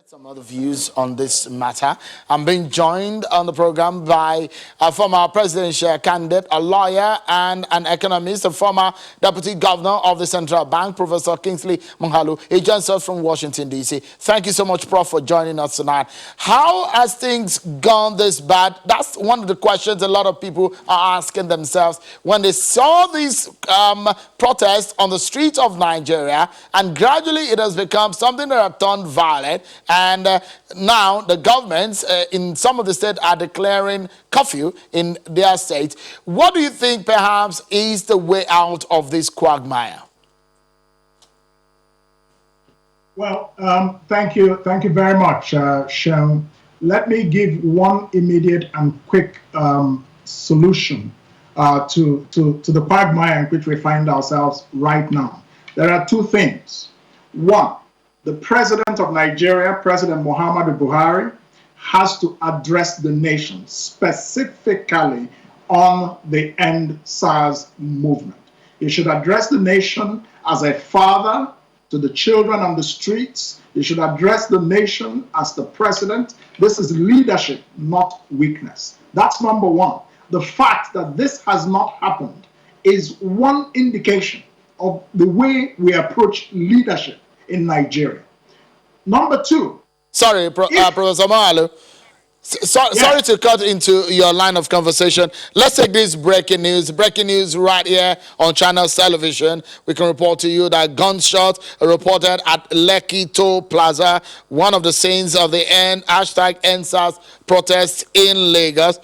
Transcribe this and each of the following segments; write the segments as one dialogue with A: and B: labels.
A: Some other views on this matter. I'm being joined on the program by a former presidential candidate, a lawyer, and an economist, a former deputy governor of the central bank, Professor Kingsley. He joins us from Washington, D.C. Thank you so much, Prof, for joining us tonight. How has things gone this bad? That's one of the questions a lot of people are asking themselves when they saw these protests on the streets of Nigeria, and gradually it has become something that have turned violent. And now the governments in some of the states are declaring curfew in their states. What do you think perhaps is the way out of this quagmire?
B: Well, thank you very much, Sean. Let me give one immediate and quick solution to the quagmire in which we find ourselves right now. There are two things. One, the president of Nigeria, President Muhammadu Buhari, has to address the nation specifically on the End SARS movement. He should address the nation as a father to the children on the streets. He should address the nation as the president. This is leadership, not weakness. That's number one. The fact that this has not happened is one indication of the way we approach leadership in Nigeria. Number two.
A: Sorry, Professor Mohalu. Sorry to cut into your line of conversation. Let's take this breaking news. Breaking news right here on Channels Television. We can report to you that gunshots reported at Lekki Toll Plaza, one of the scenes of the #EndSARS protests in Lagos.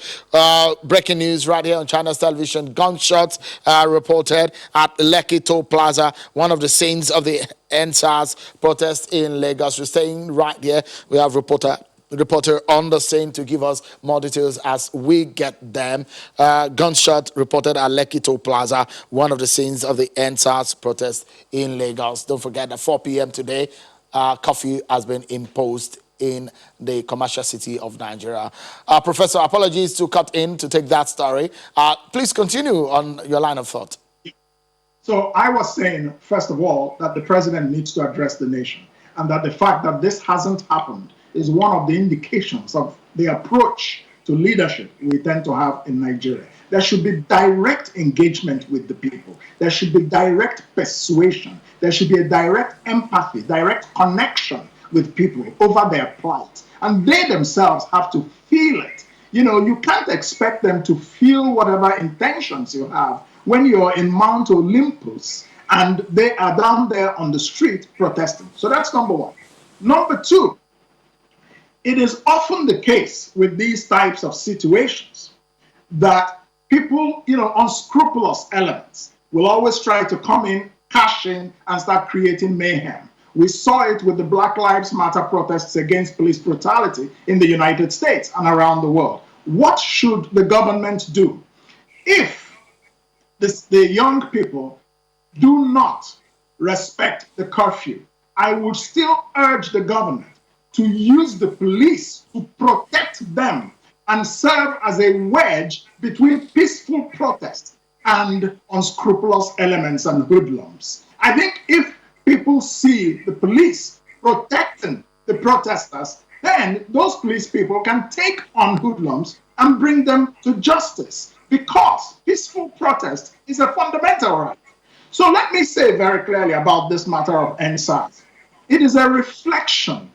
A: Breaking news right here on Channels Television. Gunshots reported at Lekki Toll Plaza, one of the scenes of the EndSARS protests in Lagos. We're staying right here. We have reporter on the scene to give us more details as we get them. Gunshot reported at Lekki Toll Plaza, one of the scenes of the EndSARS protest in Lagos. Don't forget that 4 p.m. today, curfew has been imposed in the commercial city of Nigeria. Professor, apologies to cut in to take that story. Please continue on your line of thought.
B: So I was saying, first of all, that the president needs to address the nation, and that the fact that this hasn't happened is one of the indications of the approach to leadership we tend to have in Nigeria. There should be direct engagement with the people. There should be direct persuasion. There should be a direct empathy, direct connection with people over their plight. And they themselves have to feel it. You know, you can't expect them to feel whatever intentions you have when you're in Mount Olympus and they are down there on the street protesting. So that's number one. Number two, it is often the case with these types of situations that people, unscrupulous elements will always try to come in, cash in, and start creating mayhem. We saw it with the Black Lives Matter protests against police brutality in the United States and around the world. What should the government do? If the young people do not respect the curfew, I would still urge the government to use the police to protect them and serve as a wedge between peaceful protest and unscrupulous elements and hoodlums. I think if people see the police protecting the protesters, then those police people can take on hoodlums and bring them to justice, because peaceful protest is a fundamental right. So let me say very clearly about this matter of EndSARS. It is a reflection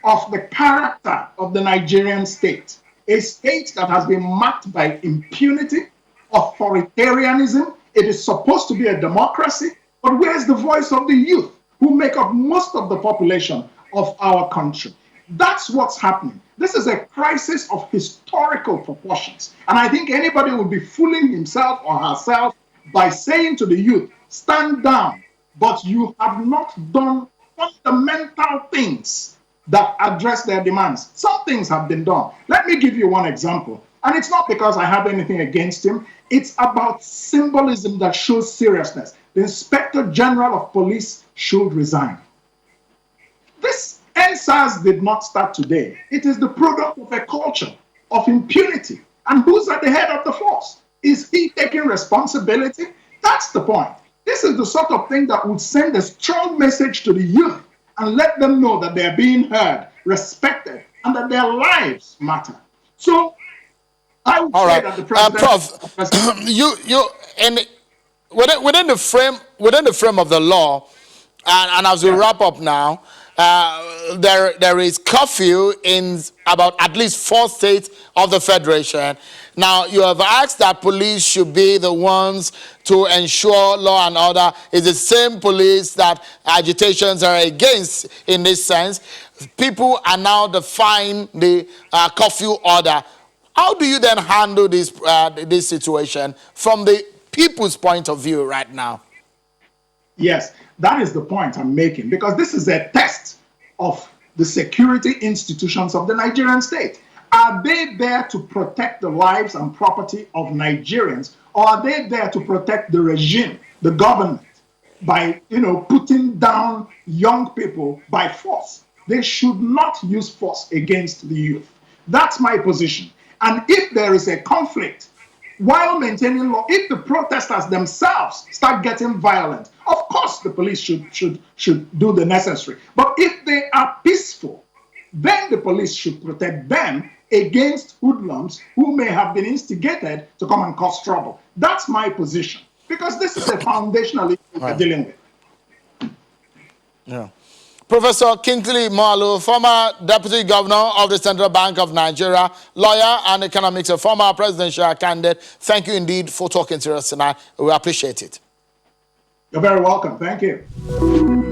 B: of the character of the Nigerian state, a state that has been marked by impunity, authoritarianism. It is supposed to be a democracy, but where's the voice of the youth who make up most of the population of our country? That's what's happening. This is a crisis of historical proportions. And I think anybody would be fooling himself or herself by saying to the youth, stand down, but you have not done fundamental things that address their demands. Some things have been done. Let me give you one example. And it's not because I have anything against him. It's about symbolism that shows seriousness. The Inspector General of Police should resign. This EndSARS did not start today. It is the product of a culture of impunity. And who's at the head of the force? Is he taking responsibility? That's the point. This is the sort of thing that would send a strong message to the youth and let them know that they are being heard, respected, and that their lives matter. So I would
A: All
B: say
A: right,
B: that the president,
A: Prof. You and within the frame of the law, and as we
B: yeah,
A: wrap up now, there is curfew in about at least 4 states of the federation. Now you have asked that police should be the ones to ensure law and order. Is the same police that agitations are against in this sense. People are now defying the curfew order. How do you then handle this situation from the people's point of view right now?
B: yes, that is the point I'm making, because this is a test of the security institutions of the Nigerian state. Are they there to protect the lives and property of Nigerians, or are they there to protect the regime, the government, by putting down young people by force? They should not use force against the youth. That's my position. And if there is a conflict while maintaining law, if the protesters themselves start getting violent, of course the police should do the necessary. But if they are peaceful, then the police should protect them against hoodlums who may have been instigated to come and cause trouble. That's my position, because this is a foundational issue we're dealing with.
A: Yeah. Professor Kingsley Malu, former Deputy Governor of the Central Bank of Nigeria, lawyer and economics, a former presidential candidate. Thank you indeed for talking to us tonight. We appreciate it.
B: You're very welcome. Thank you.